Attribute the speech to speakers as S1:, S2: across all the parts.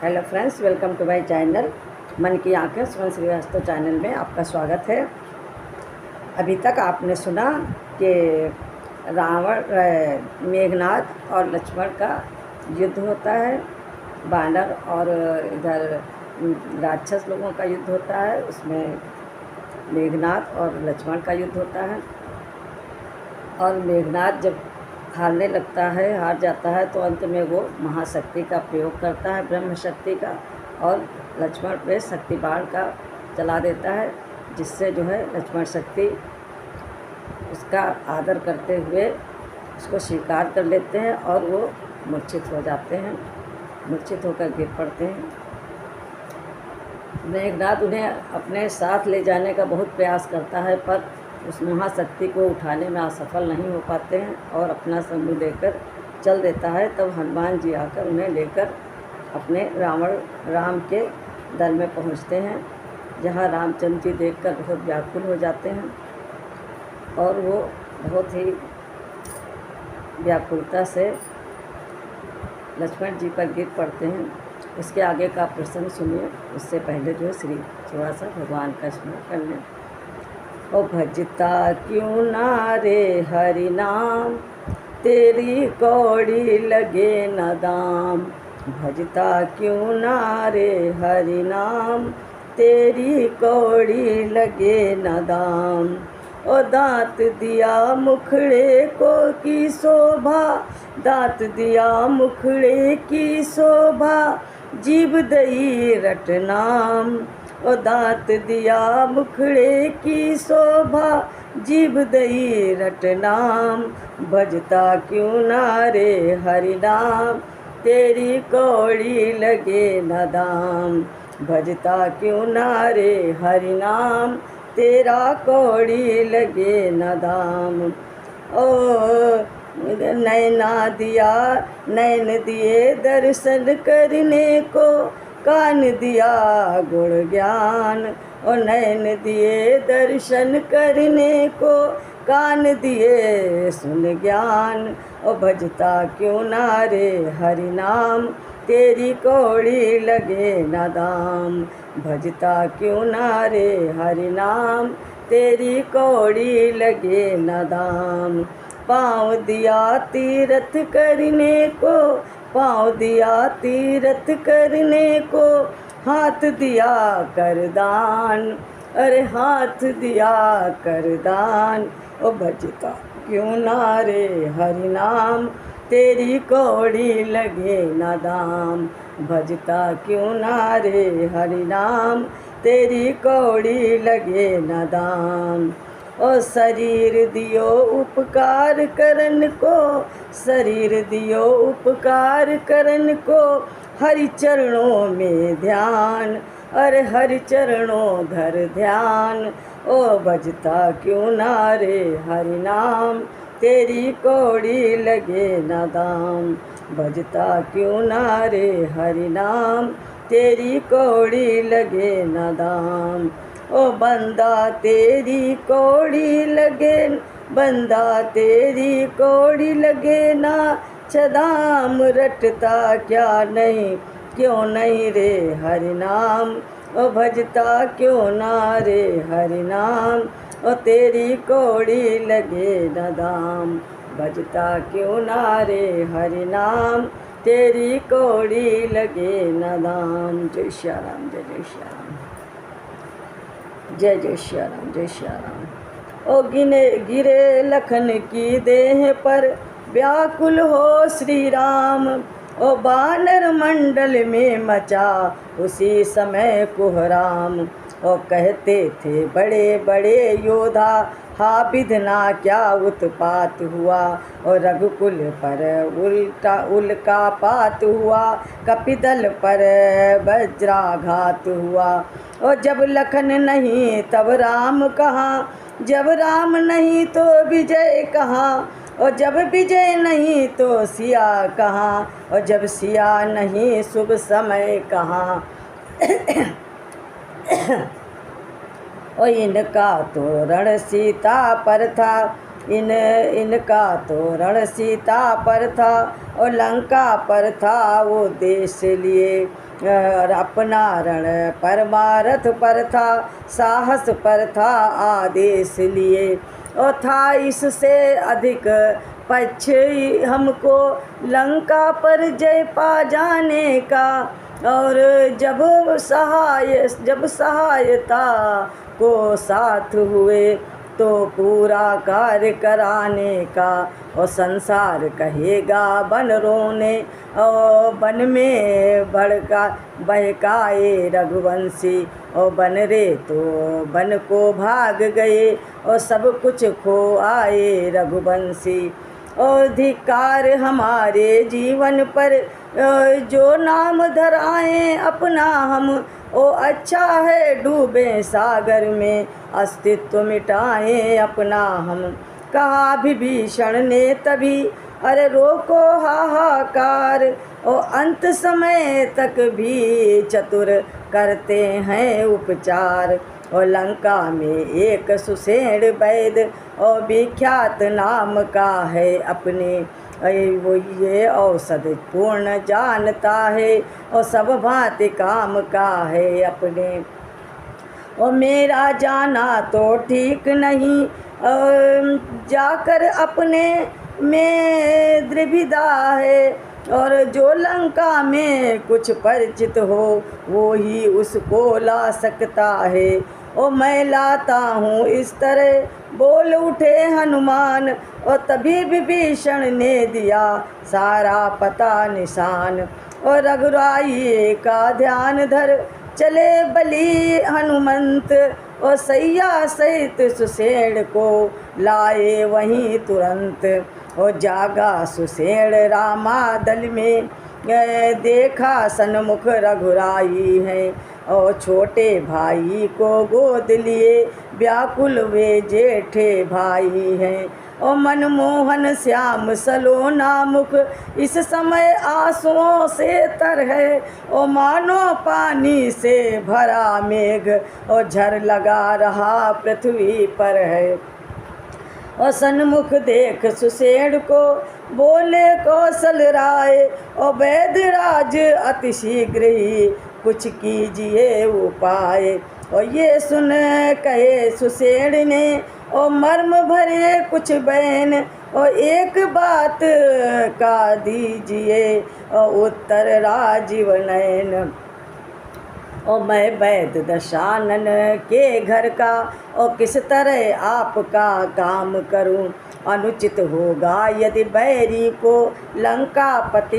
S1: Hello friends, welcome to my channel मन की आंखें। सुमन श्रीवास्तव चैनल में आपका स्वागत है। अभी तक आपने सुना कि रावण मेघनाद और लक्ष्मण का युद्ध होता है, वानर और इधर राक्षस लोगों का युद्ध होता है। उसमें मेघनाद और लक्ष्मण का युद्ध होता है और मेघनाद जब हारने लगता है, हार जाता है, तो अंत में वो महाशक्ति का प्रयोग करता है, ब्रह्म शक्ति का, और लक्ष्मण पे शक्ति बाण का चला देता है, जिससे जो है लक्ष्मण शक्ति उसका आदर करते हुए उसको स्वीकार कर लेते हैं और वो मूर्छित हो जाते हैं, मूर्छित होकर गिर पड़ते हैं। मेघनाद उन्हें अपने साथ ले जाने का बहुत प्रयास करता है, पर उस महाशक्ति को उठाने में असफल नहीं हो पाते हैं और अपना समूह लेकर चल देता है। तब हनुमान जी आकर उन्हें लेकर अपने राम के दर में पहुंचते हैं, जहां रामचंद्र जी देखकर बहुत व्याकुल हो जाते हैं और वो बहुत ही व्याकुलता से लक्ष्मण जी पर गिर पड़ते हैं। इसके आगे का प्रसंग सुनिए। उससे पहले जो है थोड़ा सा भगवान का स्मरण कर लें। ओ भजता क्यों ना रे हरि नाम, तेरी कौड़ी लगे न दाम। भजता क्यों ना रे हरि नाम, तेरी कौड़ी लगे न दाम। ओ दांत दिया मुखड़े को की शोभा, दांत दिया मुखड़े की शोभा, जीभ दई रट नाम। ओ दांत दिया मुखड़े की शोभा, जीभ दई रट नाम। भजता क्यों ना रे हरि नाम, तेरी कौड़ी लगे न दाम। भजता क्यों ना रे हरि नाम, तेरा कौड़ी लगे न दाम। ओ नैना दिया, नैन दिए दर्शन करने को, कान दिया गुण ज्ञान। और नैन दिए दर्शन करने को, कान दिए सुन ज्ञान। और भजता क्यों ना रे हरि नाम, तेरी कौड़ी लगे न दाम। भजता क्यों ना रे हरि नाम, तेरी कौड़ी लगे न दाम। पाँव दिया तीरथ करने को, पाँव दिया तीरथ करने को, हाथ दिया कर दान। अरे हाथ दिया कर दान। ओ भजता क्यों ना रे हरि नाम, तेरी कौड़ी लगे न दाम। भजता क्यों ना रे हरि नाम, तेरी कौड़ी लगे न दाम। ओ शरीर दियो उपकार करन को, शरीर दियो उपकार करन को, हरि चरणों में ध्यान। अरे हरि चरणों धर ध्यान। ओ भजता क्यों ना रे हरि नाम, तेरी कौड़ी लगे न दाम। भजता क्यों ना रे हरि नाम, तेरी कौड़ी लगे न दाम। ओ बंदा तेरी कौड़ी लगे, बंदा तेरी कौड़ी लगे ना, छदाम रटता क्या नहीं, क्यों नहीं रे हरि नाम। ओ भजता क्यों ना रे हरि नाम, ओ तेरी कौड़ी लगे न दाम। भजता क्यों ना रे हरि नाम, तेरी कौड़ी लगे न दाम। जय श्री राम, जय जय श्री राम, जय जय श्री राम, जय श्री राम। ओ गिरे लखन की देह पर, व्याकुल हो श्री राम। ओ बानर मंडल में मचा उसी समय कोहराम। ओ कहते थे बड़े बड़े योधा, हा विधना क्या उत्पात हुआ। और रघुकुल पर उल्का पात हुआ, कपिदल पर वज्राघात हुआ। और जब लखन नहीं तब राम कहाँ, जब राम नहीं तो विजय कहाँ। और जब विजय नहीं तो सिया कहाँ, और जब सिया नहीं शुभ समय कहाँ। और इनका तोरण सीता पर था, इनका तो रण सीता पर था और लंका पर था वो देश लिए। और अपना रण परमारथ पर था, साहस पर था आदेश लिए। और था इससे अधिक पक्ष हमको लंका पर जय पा जाने का। और जब सहायता को साथ हुए तो पूरा कार्य कराने का। और संसार कहेगा बन रोने और बन में बहकाए रघुवंशी। और बन रे तो बन को भाग गए और सब कुछ खो आए रघुवंशी। और धिक्कार हमारे जीवन पर जो नाम धराए अपना हम। ओ अच्छा है डूबे सागर में अस्तित्व मिटाए अपना हम। कहा विभीषण ने तभी अरे रोको हाहाकार। और अंत समय तक भी चतुर करते हैं उपचार। और लंका में एक सुषेण वैद्य और विख्यात नाम का है अपने। वो ये औषध पूर्ण जानता है और सब भांति काम का है अपने। और मेरा जाना तो ठीक नहीं जाकर अपने में द्विविधा है। और जो लंका में कुछ परिचित हो वो ही उसको ला सकता है। और मैं लाता हूँ इस तरह बोल उठे हनुमान। और तभी विभीषण ने दिया सारा पता निशान। और रघुराई का ध्यान धर चले बली हनुमंत। और सैया सहित सुषेण को लाए वहीं तुरंत। और जागा सुषेण रामा दल में देखा सन्मुख रघुराई है। और छोटे भाई को गोद लिए व्याकुल वे जेठे भाई हैं। और मनमोहन श्याम सलोना मुख इस समय आंसुओं से तर है। और मानो पानी से भरा मेघ और झर लगा रहा पृथ्वी पर है। और सन्मुख देख सुषेण को बोले कौशल राय। और वैद्यराज अति शीघ्र ही कुछ कीजिए उपाय। और ये सुन कहे सुषेण ने और मर्म भरे कुछ बयान। और एक बात का दीजिए और उत्तर राजीव नयन। और मैं वैद्य दशानन के घर का और किस तरह आपका काम करूं। अनुचित होगा यदि बैरी को लंकापति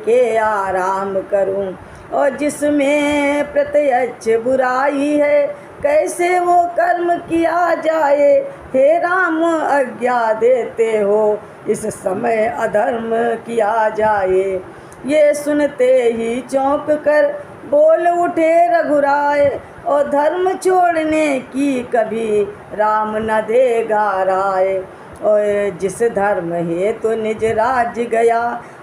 S1: के आराम करूं। और जिसमें प्रत्यक्ष बुराई है कैसे वो कर्म किया जाए। हे राम आज्ञा देते हो इस समय अधर्म किया जाए। ये सुनते ही चौंक कर बोल उठे रघुराय। और धर्म छोड़ने की कभी राम न देगा राय। और जिस धर्म हेतु निज राज्य गया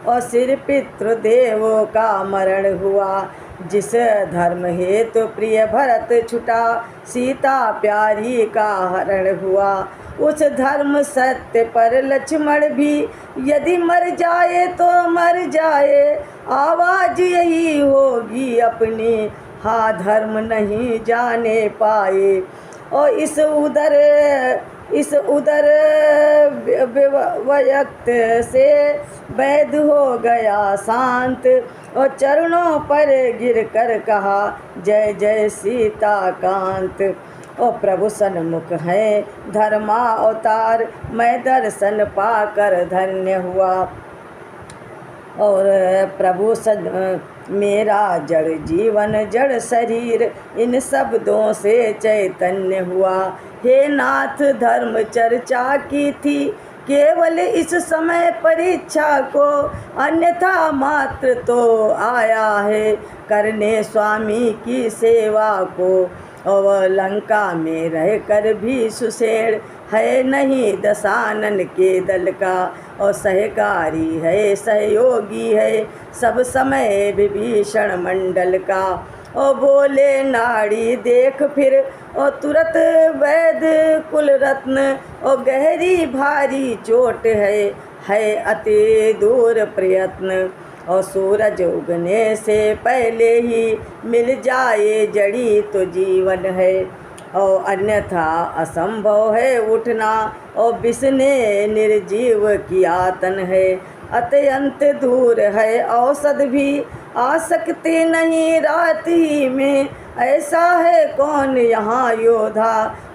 S1: और सिर पितृ देवों का मरण हुआ। जिस धर्म हेतु प्रिय भरत छुटा सीता प्यारी का हरण हुआ। उस धर्म सत्य पर लक्ष्मण भी यदि मर जाए तो मर जाए। आवाज यही होगी अपनी हाँ धर्म नहीं जाने पाए। और इस उदर व्यक्त से वैद्य हो गया शांत। और चरणों पर गिर कर कहा जय जय सीता कांत। और प्रभु सन्मुख है धर्मा अवतार मैं दर्शन पाकर धन्य हुआ। और प्रभु मेरा जड़ जीवन जड़ शरीर इन शब्दों से चैतन्य हुआ। हे नाथ धर्म चर्चा की थी केवल इस समय परीक्षा को। अन्यथा मात्र तो आया है करने स्वामी की सेवा को। और लंका में रहकर भी सुषेण है नहीं दशानन के दल का। और सहकारी है सहयोगी है सब समय विभीषण मंडल का। ओ बोले नाड़ी देख फिर ओ तुरत वैद कुल रत्न ओ गहरी भारी चोट है अति दूर प्रयत्न और सूरज उगने से पहले ही मिल जाए जड़ी तो जीवन है और अन्यथा असंभव है उठना और बिसने निर्जीव की आतन है अत्यंत दूर है औषध भी आ सकते नहीं रात ही में ऐसा है कौन यहाँ योद्धा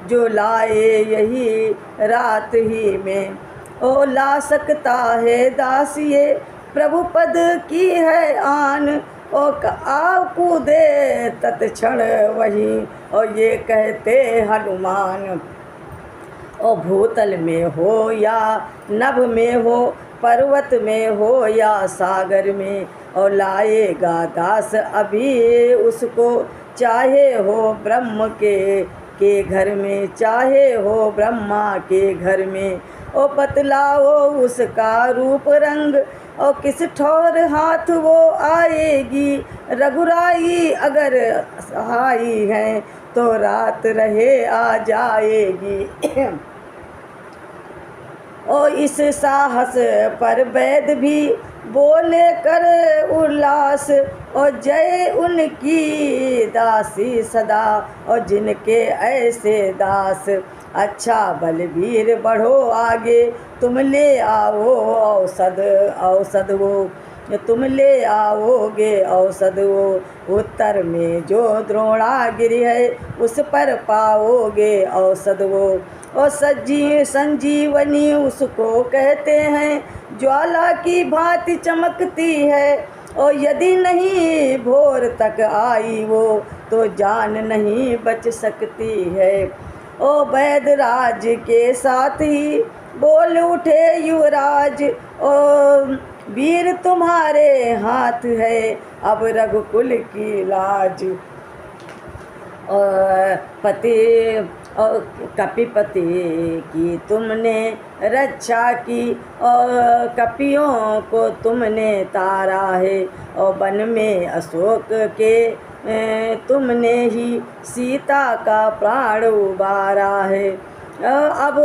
S1: जो लाए यही रात ही में ओ ला सकता है दासिये प्रभु पद की है आन ओ आ कूदे तत्क्षण वही और ये कहते हनुमान ओ भूतल में हो या नभ में हो पर्वत में हो या सागर में और लाएगा दास अभी उसको चाहे हो ब्रह्म के घर में चाहे हो ब्रह्मा के घर में ओ बतलाओ उसका रूप रंग और किस ठौर हाथ वो आएगी रघुराई अगर सहाई है तो रात रहे आ जाएगी और इस साहस पर वैद भी बोले कर उल्लास और जय उनकी दासी सदा और जिनके ऐसे दास अच्छा बलवीर बढ़ो आगे तुम ले आओ औषध वो तुम ले आओगे औषध वो उत्तर में जो द्रोणागिरि है उस पर पाओगे औषध वो और संजीवनी उसको कहते हैं ज्वाला की भांति चमकती है और यदि नहीं भोर तक आई वो तो जान नहीं बच सकती है ओ वैदराज के साथ ही बोल उठे युवराज ओ वीर तुम्हारे हाथ है अब रघुकुल की लाज और पति और कपिपति की तुमने रक्षा की और कपियों को तुमने तारा है और वन में अशोक के तुमने ही सीता का प्राण उबारा है अब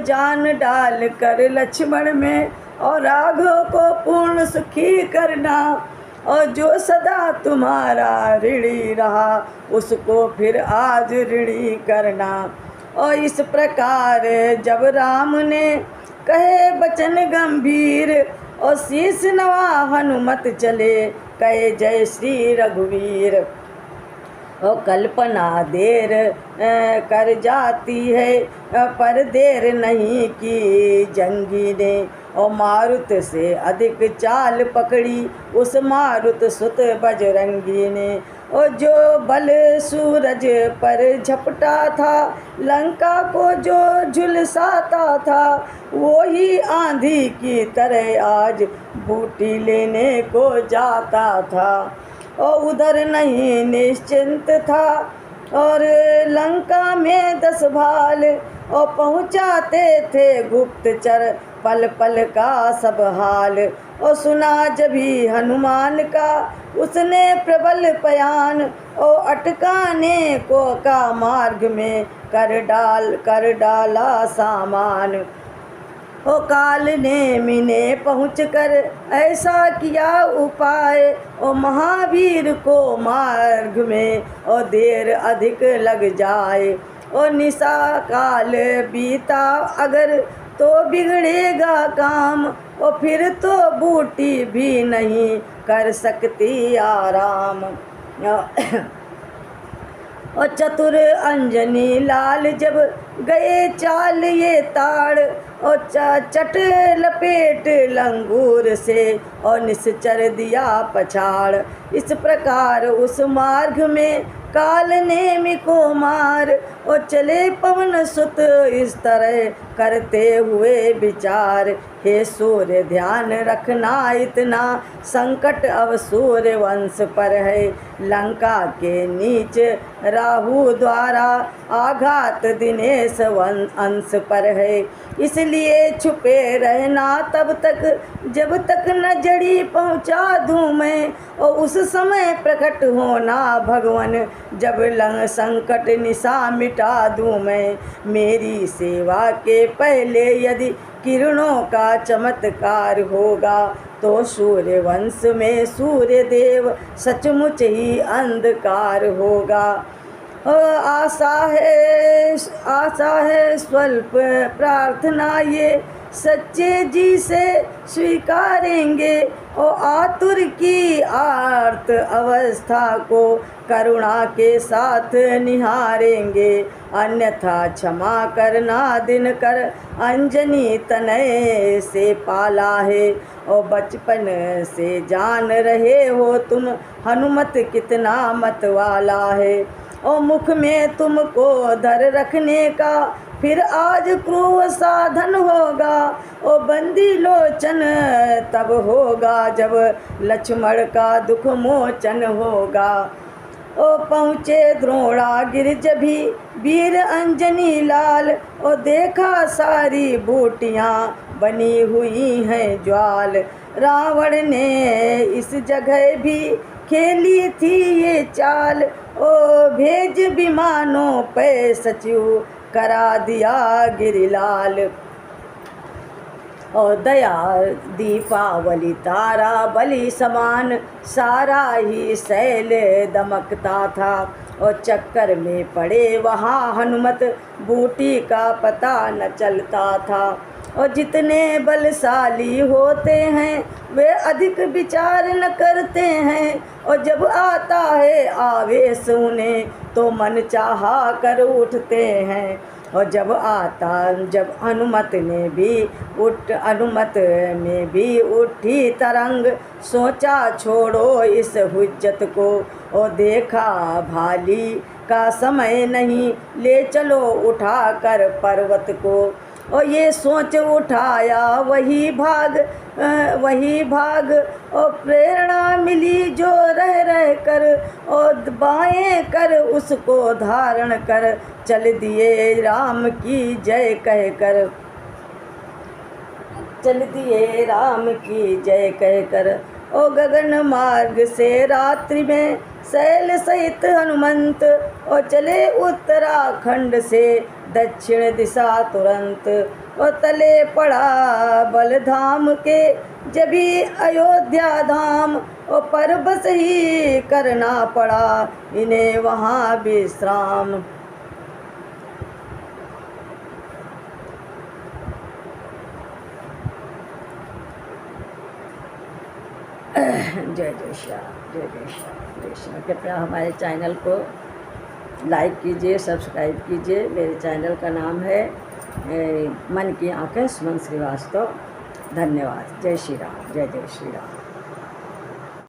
S1: जान डाल कर लक्ष्मण में और राघव को पूर्ण सुखी करना और जो सदा तुम्हारा ऋणी रहा उसको फिर आज ऋणी करना और इस प्रकार जब राम ने कहे वचन गंभीर और शीश नवा हनुमत चले कहे जय श्री रघुवीर और कल्पना देर कर जाती है पर देर नहीं की जंगी ने और मारुत से अधिक चाल पकड़ी उस मारुत सुत बजरंगी ने और जो बल सूरज पर झपटा था लंका को जो झुलसाता था वो ही आंधी की तरह आज बूटी लेने को जाता था और उधर नहीं निश्चिंत था और लंका में 10 भाल और पहुँचाते थे गुप्तचर पल पल का सब हाल और सुना जभी हनुमान का उसने प्रबल पयान और अटकाने को का मार्ग में कर डाला सामान ओ काल ने मिने पहुँच कर ऐसा किया उपाय ओ महावीर को मार्ग में और देर अधिक लग जाए और निशा काल बीता अगर तो बिगड़ेगा काम और फिर तो बूटी भी नहीं कर सकती आराम और चतुर अंजनी लाल जब गए चाल ये ताड़ और चट लपेट लंगूर से और निश्चर दिया पछाड़ इस प्रकार उस मार्ग में काल ने को मार और चले पवन सुत इस तरह करते हुए विचार। हे सूर्य ध्यान रखना इतना, संकट अब सूर्य वंश पर है। लंका के नीच राहु द्वारा आघात दिनेश अंश पर है। इसलिए छुपे रहना तब तक जब तक न जड़ी पहुँचा दूँ मैं, और उस समय प्रकट होना भगवन जब लंग संकट निशा मिटा दूँ मैं। मेरी सेवा के पहले यदि किरणों का चमत्कार होगा, तो सूर्य वंश में सूर्य देव सचमुच ही अंधकार होगा। आशा है स्वल्प प्रार्थना ये सच्चे जी से स्वीकारेंगे, और आतुर की आर्त अवस्था को करुणा के साथ निहारेंगे। अन्यथा क्षमा करना दिनकर अंजनी तनय से पाला है, और बचपन से जान रहे हो तुम हनुमत कितना मत वाला है। और मुख में तुमको धर रखने का फिर आज क्रूर साधन होगा, ओ बंदी लोचन तब होगा जब लक्ष्मण का दुख मोचन होगा। ओ पहुँचे द्रोणागिरि भी वीर अंजनी लाल, ओ देखा सारी बूटियाँ बनी हुई हैं ज्वाल। रावण ने इस जगह भी खेली थी ये चाल, ओ भेज विमानों पे सचिव करा दिया गिरिलाल। और दया दीपावली तारा बलि समान सारा ही शैल दमकता था, और चक्कर में पड़े वहाँ हनुमत बूटी का पता न चलता था। और जितने बलशाली होते हैं वे अधिक विचार न करते हैं, और जब आता है आवेश उन्हें तो मन चाहा कर उठते हैं। और जब अनुमत में भी उठी तरंग, सोचा छोड़ो इस हुज्जत को, और देखा भाली का समय नहीं ले चलो उठा कर पर्वत को। और ये सोच उठाया वही भाग, और प्रेरणा मिली जो रह कर, और बाएं कर उसको धारण कर चल दिए राम की जय कहकर, चल दिए राम की जय कहकर। ओ गगन मार्ग से रात्रि में शैल सहित हनुमंत, और चले उत्तराखंड से दक्षिण दिशा तुरंत। और तले पड़ा बलधाम के जभी अयोध्या धाम, और पर बस ही करना पड़ा इन्हें वहाँ विश्राम। जय जय श्री राम, जय जय श्री राम, जय श्री राम। कृपया हमारे चैनल को लाइक कीजिए, सब्सक्राइब कीजिए। मेरे चैनल का नाम है मन की आँखें, सुमन श्रीवास्तव। धन्यवाद। जय श्री राम, जय जय श्री राम।